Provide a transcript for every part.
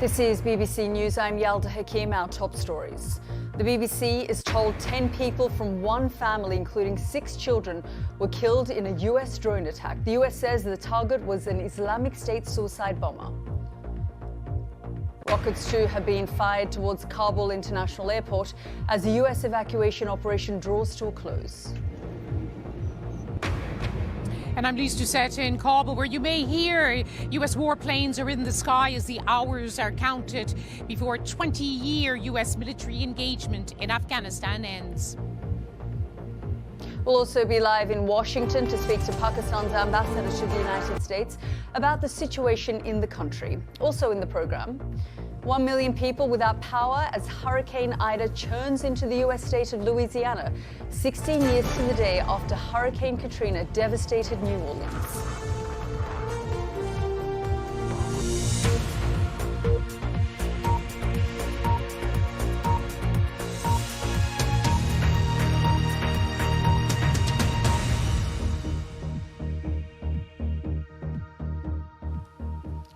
This is BBC News. I'm Yalda Hakim. Our top stories. The BBC is told 10 people from one family, including 6 children, were killed in a US drone attack. The US says the target was an Islamic State suicide bomber. Rockets too have been fired towards Kabul International Airport as the US evacuation operation draws to a close. And I'm Lisa Doucette in Kabul, where you may hear US warplanes are in the sky as the hours are counted before 20-year US military engagement in Afghanistan ends. We'll also be live in Washington to speak to Pakistan's ambassador to the United States about the situation in the country. Also in the programme, 1 million people without power as Hurricane Ida churns into the US state of Louisiana, 16 years to the day after Hurricane Katrina devastated New Orleans.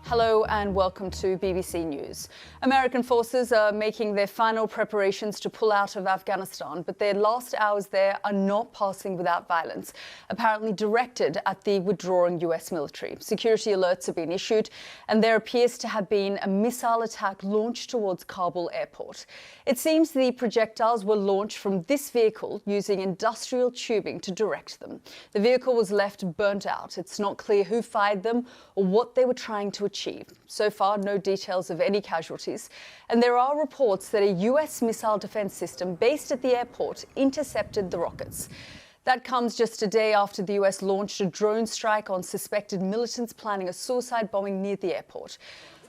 Hello and welcome to BBC News. American forces are making their final preparations to pull out of Afghanistan, but their last hours there are not passing without violence, apparently directed at the withdrawing US military. Security alerts have been issued, and there appears to have been a missile attack launched towards Kabul airport. It seems the projectiles were launched from this vehicle using industrial tubing to direct them. The vehicle was left burnt out. It's not clear who fired them or what they were trying to achieve. So far, no details of any casualties. And there are reports that a US missile defense system based at the airport intercepted the rockets. That comes just a day after the US launched a drone strike on suspected militants planning a suicide bombing near the airport.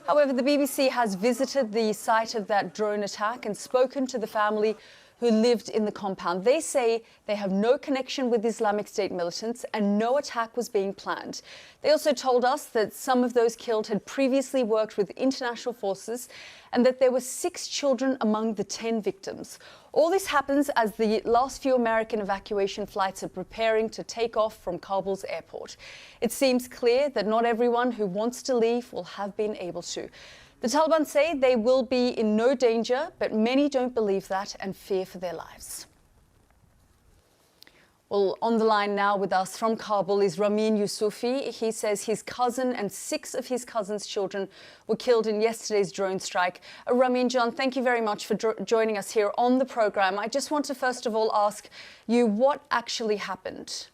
However, the BBC has visited the site of that drone attack and spoken to the family who lived in the compound. They say they have no connection with Islamic State militants and no attack was being planned. They also told us that some of those killed had previously worked with international forces and that there were 6 children among the 10 victims. All this happens as the last few American evacuation flights are preparing to take off from Kabul's airport. It seems clear that not everyone who wants to leave will have been able to. The Taliban say they will be in no danger, but many don't believe that and fear for their lives. Well, on the line now with us from Kabul is Ramin Yousufi. He says his cousin and 6 of his cousin's children were killed in yesterday's drone strike. Ramin John, thank you very much for joining us here on the programme. I just want to first of all ask you what actually happened.